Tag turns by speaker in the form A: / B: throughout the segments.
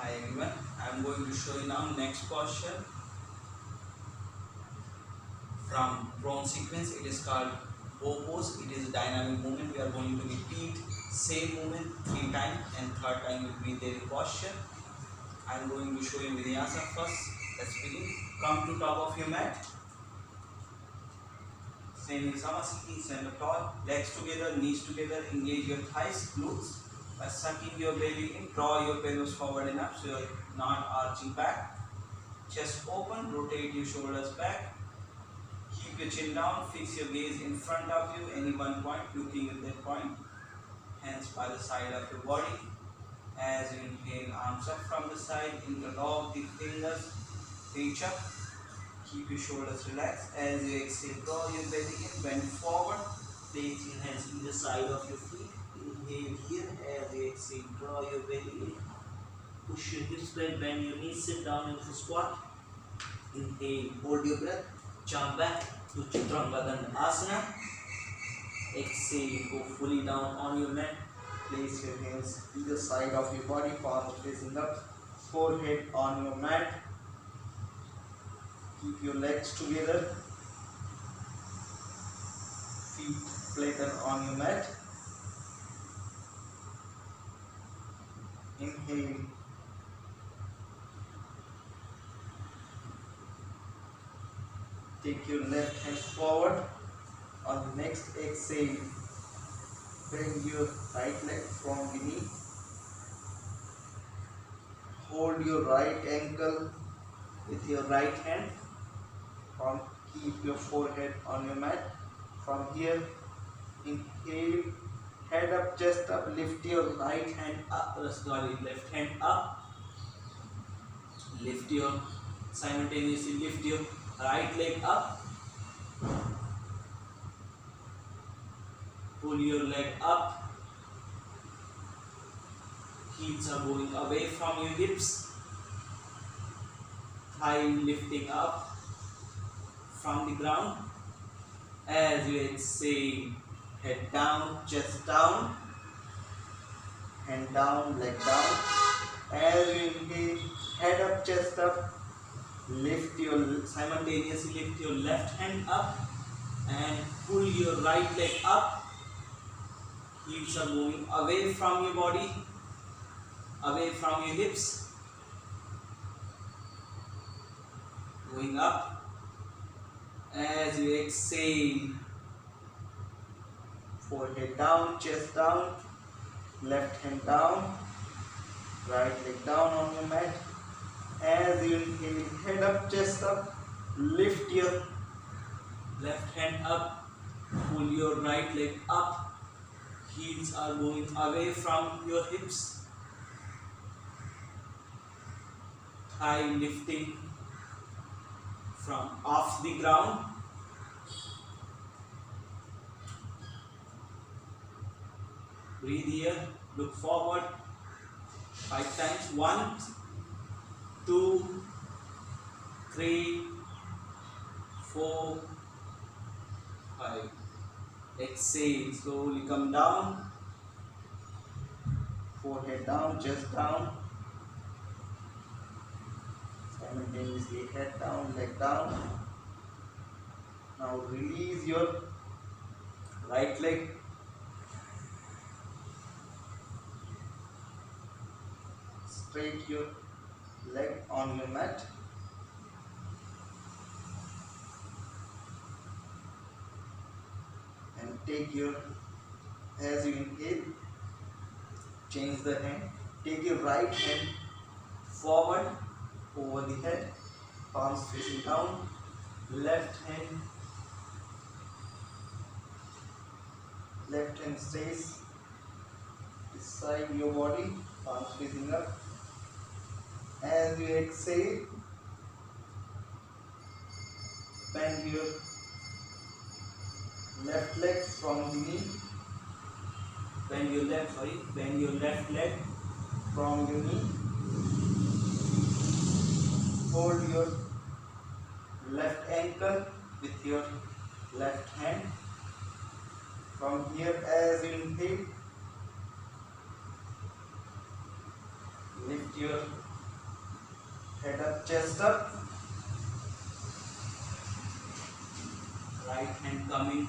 A: Hi everyone, I am going to show you now next posture from prone sequence. It is called bow pose. It is a dynamic movement. We are going to repeat same movement 3 times and third time will be the posture. I am going to show you vinyasa first. Let's begin. Come to top of your mat. Same in Samasthiti, stand up tall, legs together, knees together, engage your thighs, glutes. By sucking your belly in, draw your pelvis forward enough so you're not arching back. Chest open, rotate your shoulders back. Keep your chin down, fix your gaze in front of you, any one point, looking at that point. Hands by the side of your body. As you inhale, arms up from the side, interlock the fingers, reach up. Keep your shoulders relaxed. As you exhale, draw your belly in, bend forward. Place your hands either side of your feet. Inhale here. As you exhale, draw your belly in. Push your hips back, bend your knees, sit down into squat. Inhale, hold your breath, jump back to Chaturanga Dandasana. Exhale, go fully down on your mat. Place your hands either side of your body, palms facing up, forehead on your mat. Keep your legs together, feet flatten on your mat. Inhale. Take your left hand forward. On the next exhale, bring your right leg from the knee. Hold your right ankle with your right hand. Keep your forehead on your mat. From here, inhale, head up, chest up, lift your right hand up, left hand up. Simultaneously lift your right leg up. Pull your leg up. Heels are going away from your hips. Thigh lifting up from the ground. As you exhale, head down, chest down, hand down, leg down. As you inhale, head up, chest up. Simultaneously lift your left hand up and pull your right leg up. Heels are moving away from your body, away from your hips. Going up. As you exhale, forehead down, chest down, left hand down, right leg down on your mat. As you inhale, head up, chest up, lift your left hand up, pull your right leg up. Heels are going away from your hips. Thigh lifting from off the ground. Breathe here, look forward 5 times. 1, 2, 3, 4, 5. Exhale, slowly come down. Forehead down, chest down. Simultaneously head down, leg down. Now release your right leg. Straight your leg on your mat. And take your, as you inhale, change the hand. Take your right hand forward over the head, palms facing down. Left hand stays beside your body, palms facing up. As you exhale, bend your left leg from the knee. Bend your left leg from your knee. Hold your left ankle with your left hand. From here, as you inhale, lift your head up, chest up. Right hand coming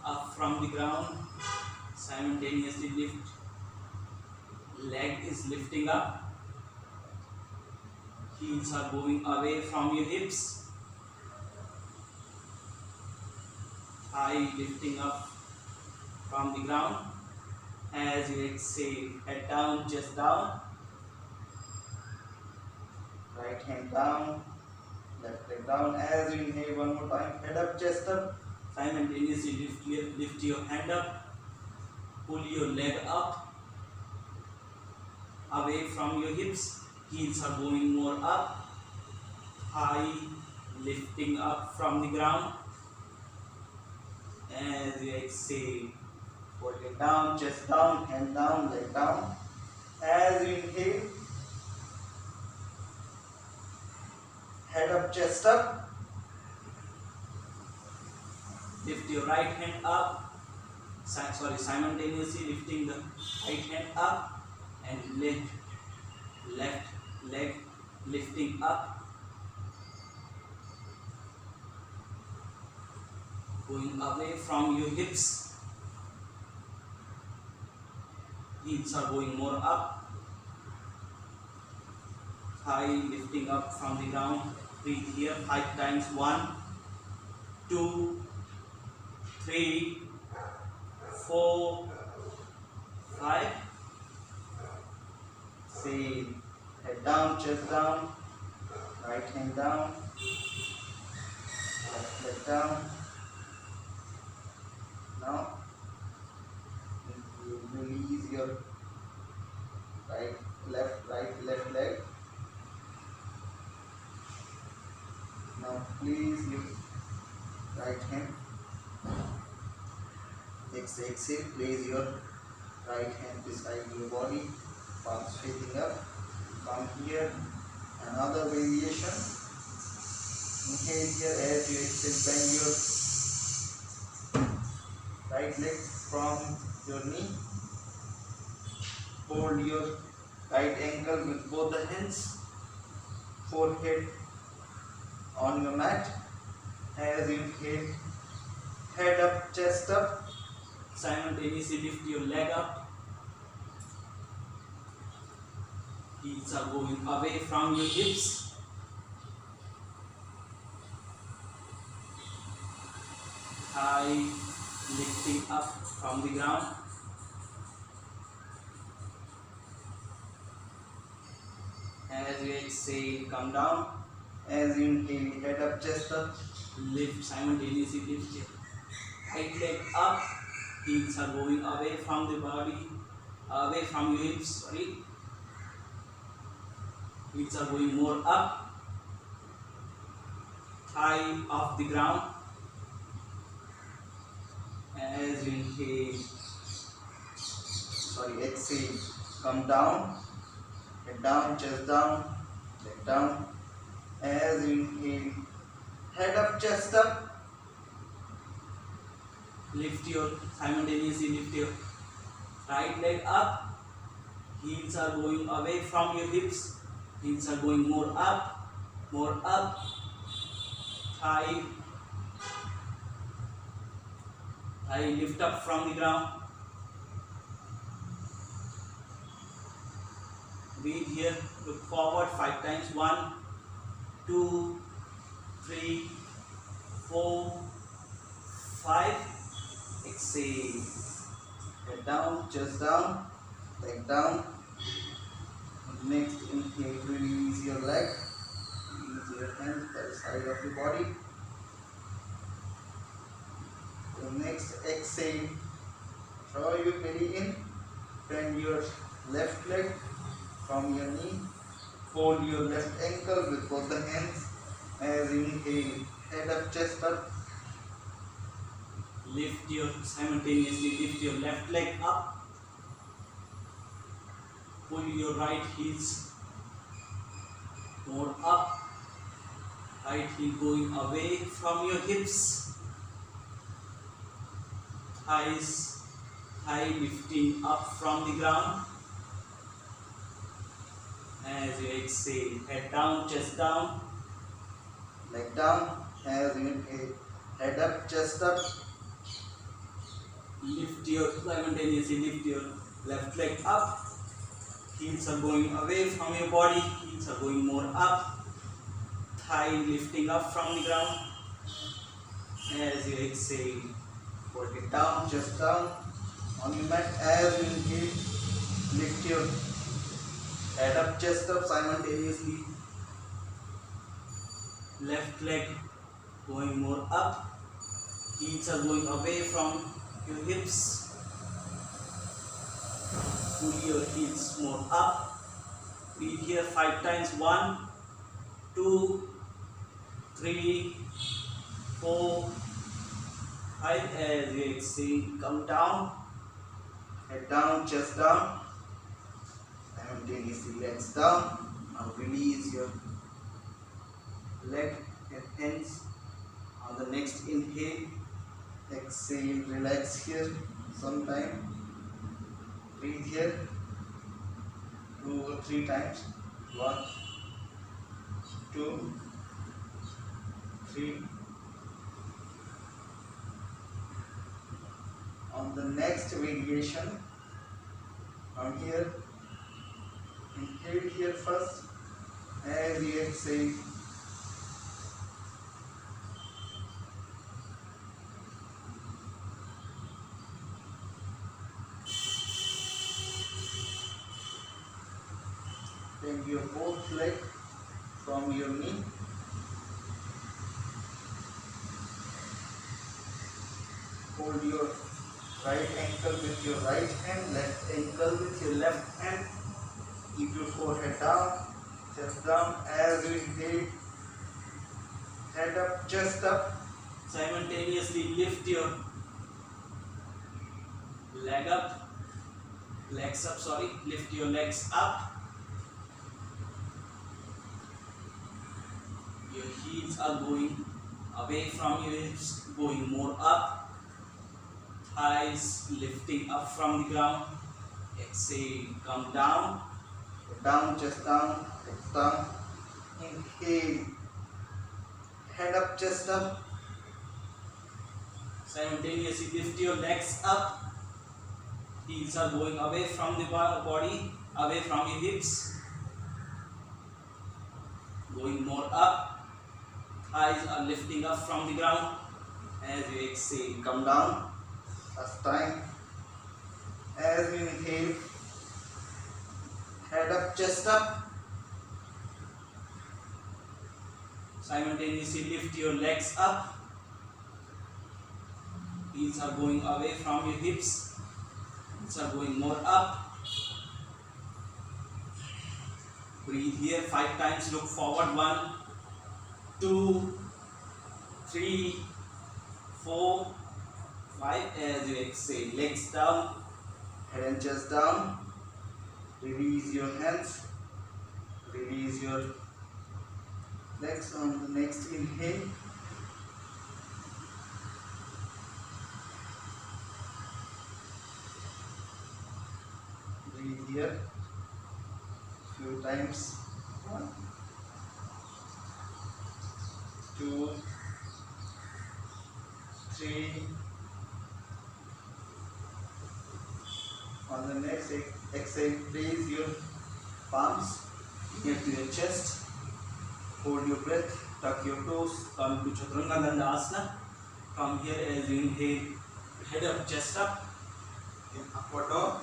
A: up from the ground, simultaneously lift. Leg is lifting up, heels are going away from your hips, thigh lifting up from the ground. As you exhale, head down, chest down, right hand down, left leg down. As you inhale, one more time, head up, chest up, simultaneously lift your hand up, pull your leg up, away from your hips, heels are going more up, thigh lifting up from the ground. As you exhale, hold it down, chest down, hand down, leg down. As you inhale, head up, chest up, lift your right hand up, simultaneously lifting the right hand up and lift left leg lifting up, going away from your hips, heels are going more up, thigh lifting up from the ground. Breathe here 5 times. 1, 2, 3, 4, 5. Same. Head down, chest down, right hand down, left leg down. Now you release your left leg. Now please lift right hand. Exhale, place your right hand beside your body, palms facing up. Come here, another variation. Inhale here, as you exhale, bend your right leg from your knee. Hold your right ankle with both the hands, forehead on your mat. As you inhale, head up, chest up, simultaneously lift your leg up. Heels are going away from your hips. Thigh lifting up from the ground. As you exhale, come down. As you inhale, head up, chest up, lift, simultaneously lift your right leg up. Heels are going away from the body, away from your hips, sorry. Heels are going more up, thigh off the ground. As you inhale, exhale, come down, head down, chest down, leg down. As you inhale, head up, chest up, simultaneously lift your right leg up. Heels are going away from your hips. Heels are going more up, thigh lift up from the ground. Breathe here, look forward 5 times. 1, 2, 3, 4, 5. Exhale. Head down, chest down, leg down. Next, inhale, release your leg, release your hands by the side of your body. The next, exhale, draw your belly in, bend your left leg from your knee, hold your left ankle with both the hands. As you inhale, head up, chest up, simultaneously lift your left leg up. Pull your right heels more up, right heel going away from your hips, thigh lifting up from the ground. As you exhale, head down, chest down.
B: Leg down. As you inhale, head up, chest up.
A: Simultaneously lift your left leg up. Heels are going away from your body. Heels are going more up. Thigh lifting up from the ground. As you exhale,
B: Hold it down, chest down. On your mat. As you inhale, lift your head up, chest up simultaneously.
A: left leg going more up. Heels are going away from your hips. Pull your heels more up. Breathe here 5 times. 1, 2, 3, 4, 5. As you exhale, come down.
B: Head down, chest down. Simultaneously legs down. Now release your leg and hands. On the next inhale, exhale, relax here sometime. Breathe here 2 or 3 times. 1, 2, 3. On the next variation, from here, inhale here first. As you exhale, bend your both leg from your knee. Hold your right ankle with your right hand, left ankle with your left hand. Keep your forehead down, chest down. As you inhale, head up, chest up.
A: Simultaneously lift your legs up, sorry. Lift your legs up. Your heels are going away from your hips, going more up. Thighs lifting up from the ground. Exhale, come down.
B: Down, chest down, legs down. Inhale, head up, chest up.
A: Simultaneously lift your legs up. Heels are going away from the body, away from your hips. Going more up. Thighs are lifting up from the ground. As you exhale,
B: Come down. Last time. As you inhale, head up, chest up.
A: simultaneously lift your legs up. Heels are going away from your hips. Heels are going more up. Breathe here 5 times. Look forward. 1, 2, 3, 4, 5. As you exhale, legs down.
B: Head and chest down. Release your hands. Release your legs on the next inhale. Breathe here few times. 1, 2, 3. On the next exhale, place your palms near to your chest. Hold your breath, tuck your toes,
A: Come to Chaturanga Dandasana. From here, as you inhale, head up, chest up. In upward dog.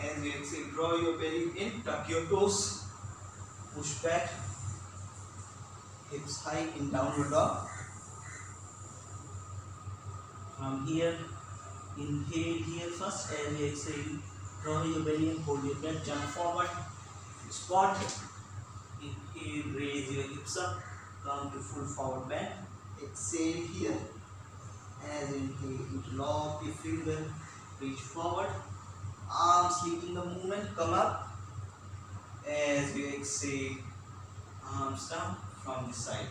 A: As you exhale, draw your belly in, tuck your toes, push back, hips high in downward dog. From here, inhale here first. As you exhale, draw your belly in, hold your breath, jump forward, squat. Inhale, raise your hips up, come to full forward bend. Exhale here. As you inhale, interlock your finger, reach forward. Arms leading the movement, come up. As you exhale, arms down from the side.